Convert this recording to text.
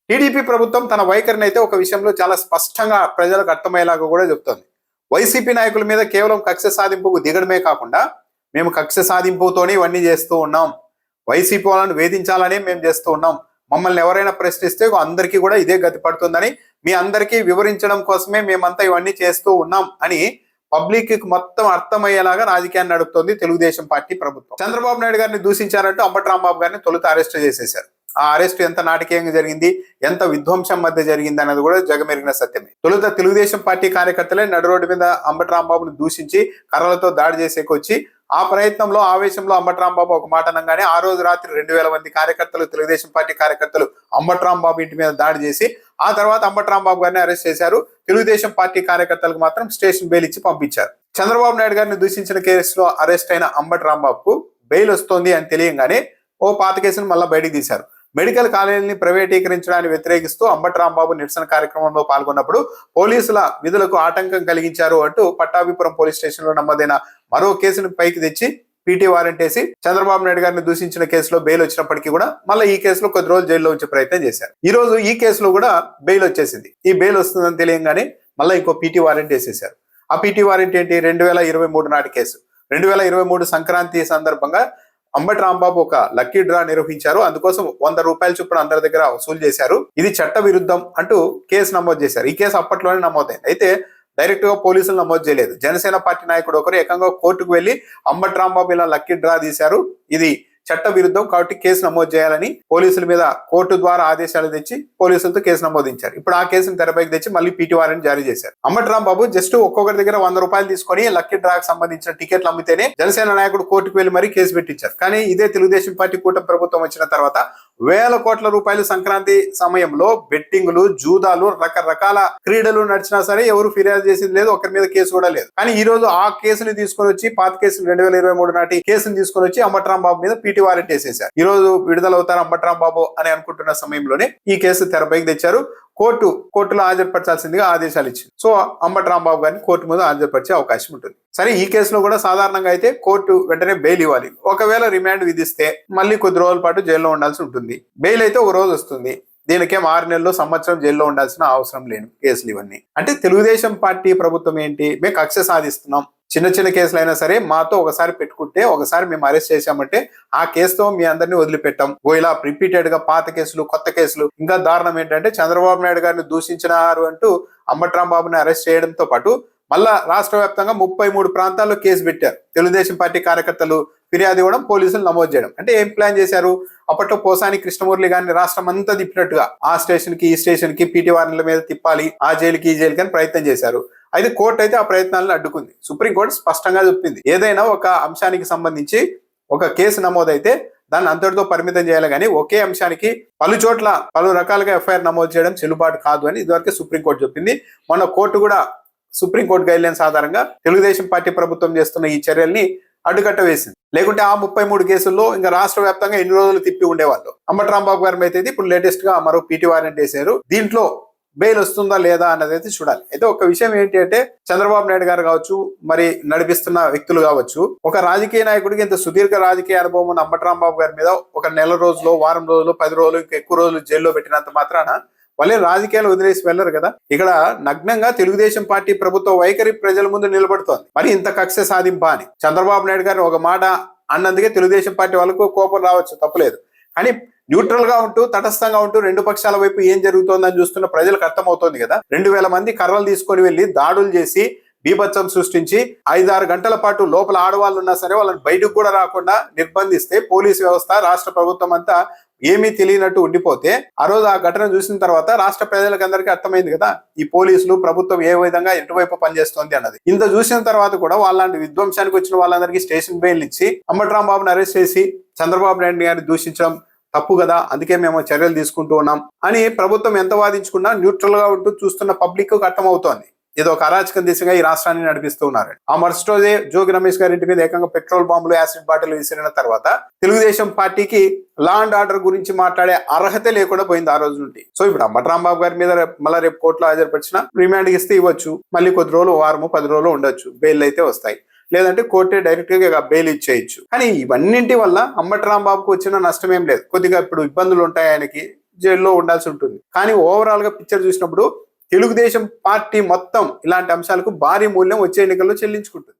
TDP ప్రభుత్వం తన వైఖరిని అయితే ఒక విషయంలో చాలా స్పష్టంగా ప్రజలకు అర్థమయ్యేలాగా కూడా చెప్తోంది. వైసీపీ నాయకుల మీద కేవలం కక్ష సాధింపుకు దిగడమే కాకుండా మేము కక్ష సాధింపుతోనే ఇవన్నీ చేస్తూ ఉన్నాం, వైసీపీ వాళ్ళని వేధించాలని మేము చేస్తూ ఉన్నాం, మమ్మల్ని ఎవరైనా ప్రశ్నిస్తే అందరికీ కూడా ఇదే గతి పడుతుందని మీ అందరికీ వివరించడం కోసమే మేమంతా ఇవన్నీ చేస్తూ ఉన్నాం అని పబ్లిక్ కి మొత్తం అర్థమయ్యేలాగా రాజకీయాన్ని నడుపుతోంది తెలుగుదేశం పార్టీ ప్రభుత్వం. చంద్రబాబు నాయుడు గారిని దూషించారంటూ అంబటి రాంబాబు గారిని తొలుత అరెస్ట్ చేసేశారు. ఆ అరెస్ట్ ఎంత నాటకీయంగా జరిగింది, ఎంత విధ్వంసం మధ్య జరిగింది అన్నది కూడా జగమెరిగిన సత్యమే. తొలుత తెలుగుదేశం పార్టీ కార్యకర్తలే నడు రోడ్డు మీద అంబటి రాంబాబును దూషించి కర్రలతో దాడి చేసేకొచ్చి ఆ ప్రయత్నంలో ఆవేశంలో అంబటి రాంబాబు ఒక మాట అనగానే ఆ రోజు రాత్రి 2000 మంది కార్యకర్తలు, తెలుగుదేశం పార్టీ కార్యకర్తలు అంబటి రాంబాబు ఇంటి మీద దాడి చేసి ఆ తర్వాత అంబటి రాంబాబు గారిని అరెస్ట్ చేశారు. తెలుగుదేశం పార్టీ కార్యకర్తలకు మాత్రం స్టేషన్ బెయిల్ ఇచ్చి పంపించారు. చంద్రబాబు నాయుడు గారిని దూషించిన కేసులో అరెస్ట్ అయిన అంబటి రాంబాబుకు బెయిల్ వస్తోంది అని తెలియగానే ఓ పాత కేసును మళ్ళీ బయటికి తీశారు. మెడికల్ కాలేజీని ప్రైవేటీకరించడానికి వ్యతిరేకిస్తూ అంబటి రాంబాబు నిరసన కార్యక్రమంలో పాల్గొన్నప్పుడు పోలీసుల విధులకు ఆటంకం కలిగించారు అంటూ పట్టాభిపురం పోలీస్ స్టేషన్ లో నమోదైన మరో కేసును పైకి తెచ్చి పీటీ వారెంట్ వేసి చంద్రబాబు నాయుడు గారిని దూషించిన కేసులో బెయిల్ వచ్చినప్పటికీ కూడా మళ్ళీ ఈ కేసులో కొద్ది రోజులు జైల్లో ఉంచే ప్రయత్నం చేశారు. ఈ రోజు ఈ కేసులో కూడా బెయిల్ వచ్చేసింది. ఈ బెయిల్ వస్తుందని తెలియగానే మళ్ళీ ఇంకో పీటీ వారెంట్ వేసేశారు. ఆ పీటీ వారెంట్ ఏంటి? 2023 నాటి కేసు. 2023 సంక్రాంతి సందర్భంగా అంబటి రాంబాబు ఒక లక్కీ డ్రా నిర్వహించారు. అందుకోసం 100 రూపాయల చొప్పున అందరి దగ్గర వసూలు చేశారు. ఇది చట్ట విరుద్ధం అంటూ కేసు నమోదు చేశారు. ఈ కేసు అప్పట్లోనే నమోదైంది. అయితే డైరెక్ట్ గా పోలీసులు నమోదు చేయలేదు. జనసేన పార్టీ నాయకుడు ఒకరు ఏకంగా కోర్టుకు వెళ్లి అంబటి రాంబాబు ఇలా లక్కీ డ్రా తీశారు, ఇది చట్ట విరుద్ధం కాబట్టి కేసు నమోదు చేయాలని పోలీసుల మీద కోర్టు ద్వారా ఆదేశాలు తెచ్చి పోలీసులతో కేసు నమోదించారు. ఇప్పుడు ఆ కేసును తెరపైకి తెచ్చి మళ్ళీ పీటీ వారెంట్ జారీ చేశారు. అంబటి రాంబాబు జస్ట్ ఒక్కొక్కరి దగ్గర 100 రూపాయలు తీసుకొని లక్కీ డ్రాకి సంబంధించిన టికెట్లు అమ్మితేనే జనసేన నాయకుడు కోర్టుకు వెళ్లి మరీ కేసు పెట్టించారు. కానీ ఇదే తెలుగుదేశం పార్టీ కూటమి ప్రభుత్వం వచ్చిన తర్వాత వేల కోట్ల రూపాయలు సంక్రాంతి సమయంలో బెట్టింగులు, జూదాలు, రకరకాల క్రీడలు నడిచినా సరే ఎవరు ఫిర్యాదు చేసింది లేదు, ఒకరి మీద కేసు కూడా లేదు. కానీ ఈ రోజు ఆ కేసుని తీసుకొని వచ్చి పాత కేసును 2023 నాటి కేసుని తీసుకొని వచ్చి అంబటి రాంబాబు మీద పీటీ వారెంట్ వేసేశారు. ఈ రోజు విడుదలవుతారు అంబటి రాంబాబు అని అనుకుంటున్న సమయంలోనే ఈ కేసు తెరపైకి తెచ్చారు. కోర్టులో హాజరుపరచాల్సిందిగా ఆదేశాలు ఇచ్చింది. సో అంబటి రాంబాబు గారిని కోర్టు మీద హాజరుపరిచే అవకాశం ఉంటుంది. సరే, ఈ కేసులో కూడా సాధారణంగా అయితే కోర్టు వెంటనే బెయిల్ ఇవ్వాలి. ఒకవేళ రిమాండ్ విధిస్తే మళ్ళీ కొద్ది రోజుల పాటు జైల్లో ఉండాల్సి ఉంటుంది. బెయిల్ అయితే ఒక రోజు వస్తుంది. దీనికేం 6 నెలలు, సంవత్సరం జైల్లో ఉండాల్సిన అవసరం లేని కేసులు ఇవన్నీ. అంటే తెలుగుదేశం పార్టీ ప్రభుత్వం ఏంటి, మేము కక్ష సాధిస్తున్నాం, చిన్న చిన్న కేసులు అయినా సరే మాతో ఒకసారి పెట్టుకుంటే, ఒకసారి మేము అరెస్ట్ చేశామంటే ఆ కేసుతో మీ అందరినీ వదిలిపెట్టాం. ఇలా రిపీటెడ్ గా పాత కేసులు, కొత్త కేసులు, ఇంకా దారుణం ఏంటంటే చంద్రబాబు నాయుడు గారిని దూషించినారు అంటూ అంబటి రాంబాబుని అరెస్ట్ చేయడంతో పాటు మళ్ళా రాష్ట్ర వ్యాప్తంగా 33 ప్రాంతాల్లో కేసు పెట్టారు. తెలుగుదేశం పార్టీ కార్యకర్తలు ఫిర్యాదు ఇవ్వడం, పోలీసులు నమోదు చేయడం. అంటే ఏం ప్లాన్ చేశారు? అప్పట్లో పోసాని కృష్ణమురళి గారిని రాష్ట్రం అంతా తిప్పినట్టుగా ఆ స్టేషన్ కి, ఈ స్టేషన్ కి, పీటీ వారెంట్ల మీద తిప్పాలి, ఆ జైలుకి, ఈ జైలుకి అని ప్రయత్నం చేశారు. అయితే కోర్టు అయితే ఆ ప్రయత్నాలను అడ్డుకుంది. సుప్రీంకోర్టు స్పష్టంగా చెప్పింది, ఏదైనా ఒక అంశానికి సంబంధించి ఒక కేసు నమోదైతే దాన్ని అంతటితో పరిమితం చేయాలి, కానీ ఒకే అంశానికి పలు చోట్ల పలు రకాలుగా ఎఫ్ఐఆర్ నమోదు చేయడం చెల్లుబాటు కాదు అని ఇదివరకే సుప్రీంకోర్టు చెప్పింది. మొన్న కోర్టు కూడా సుప్రీంకోర్టు గైడ్లైన్స్ ఆధారంగా తెలుగుదేశం పార్టీ ప్రభుత్వం చేస్తున్న ఈ చర్యల్ని అడ్డుకట్ట వేసింది. లేకుంటే ఆ 33 కేసుల్లో ఇంకా రాష్ట్ర వ్యాప్తంగా ఎన్ని రోజులు తిప్పి ఉండేవాళ్ళు. అంబటి రాంబాబు గారి అయితే ఇప్పుడు లేటెస్ట్ గా మరో పీటీ వారెంట్ వేశారు. దీంట్లో బెయిల్ వస్తుందా లేదా అన్నది అయితే చూడాలి. అయితే ఒక విషయం ఏంటి అంటే చంద్రబాబు నాయుడు గారు కావచ్చు, మరి నడిపిస్తున్న వ్యక్తులు కావచ్చు, ఒక రాజకీయ నాయకుడికి ఇంత సుదీర్ఘ రాజకీయ అనుభవం ఉన్న అంబటి రాంబాబు గారి మీద ఒక నెల రోజులు, వారం రోజులు, 10 రోజులు, ఇంకా ఎక్కువ రోజులు జైల్లో పెట్టినంత మాత్రాన వాళ్ళే రాజకీయాలు వదిలేసి వెళ్లరు కదా. ఇక్కడ నగ్నంగా తెలుగుదేశం పార్టీ ప్రభుత్వ వైఖరి ప్రజల ముందు నిలబడుతోంది. మరి ఇంత కక్ష సాధింపా అని చంద్రబాబు నాయుడు గారిని ఒక మాట అన్నందుకే తెలుగుదేశం పార్టీ వాళ్ళకు కోపం రావచ్చు, తప్పులేదు. కానీ న్యూట్రల్ గా ఉంటూ, తటస్థంగా ఉంటూ రెండు పక్షాల వైపు ఏం జరుగుతోందని చూస్తున్న ప్రజలకు అర్థమవుతోంది కదా. 2000 మంది కర్రలు తీసుకొని వెళ్లి దాడులు చేసి బీభత్సం సృష్టించి 5-6 గంటల పాటు లోపల ఆడవాళ్ళు ఉన్నా సరే వాళ్ళని బయటకు కూడా రాకుండా నిర్బంధిస్తే పోలీసు వ్యవస్థ, రాష్ట్ర ప్రభుత్వం అంతా ఏమీ తెలియనట్టు ఉండిపోతే ఆ రోజు ఆ ఘటన చూసిన తర్వాత రాష్ట్ర ప్రజలకందరికీ అర్థమైంది కదా ఈ పోలీసులు, ప్రభుత్వం ఏ విధంగా ఎటువైపు పనిచేస్తోంది అన్నది. ఇంత చూసిన తర్వాత కూడా వాళ్ళంటి విధ్వంసానికి వచ్చిన వాళ్ళందరికీ స్టేషన్ బెయిల్ ఇచ్చి అంబటి రాంబాబుని అరెస్ట్ చేసి చంద్రబాబు నాయుడు గారిని దూషించడం తప్పు కదా, అందుకే మేము చర్యలు తీసుకుంటూ ఉన్నాం అని ప్రభుత్వం ఎంత వాదించుకున్నా న్యూట్రల్ గా ఉంటూ చూస్తున్న పబ్లిక్ అర్థమవుతోంది. ఏదో ఒక అరాచకం దిశగా ఈ రాష్ట్రాన్ని నడిపిస్తూ ఉన్నారు. ఆ మరుసటి రోజే జోగి రమేష్ గారి ఇంటి మీద ఏకంగా పెట్రోల్ బాంబులు, యాసిడ్ బాటిల్ విసిరిన తర్వాత తెలుగుదేశం పార్టీకి లా అండ్ ఆర్డర్ గురించి మాట్లాడే అర్హత లేకుండా పోయింది ఆ రోజు నుండి. సో ఇప్పుడు అంబటి రాంబాబు గారి మీద మళ్ళీ రేపు కోర్టులో హాజరుపరిచిన రిమాండ్ ఇస్తే ఇవ్వచ్చు, మళ్ళీ కొద్ది రోజులు, వారము 10 రోజులు ఉండొచ్చు, బెయిల్ అయితే వస్తాయి. లేదంటే కోర్టే డైరెక్ట్ గా బెయిల్ ఇచ్చేయచ్చు. కానీ ఇవన్నింటి వల్ల అంబటి రాంబాబుకు వచ్చిన నష్టం ఏం లేదు. కొద్దిగా ఇప్పుడు ఇబ్బందులు ఉంటాయి ఆయనకి, జైల్లో ఉండాల్సి ఉంటుంది. కానీ ఓవరాల్ గా పిక్చర్ చూసినప్పుడు తెలుగుదేశం పార్టీ మొత్తం ఇలాంటి అంశాలకు భారీ మూల్యం వచ్చే ఎన్నికల్లో చెల్లించుకుంటుంది.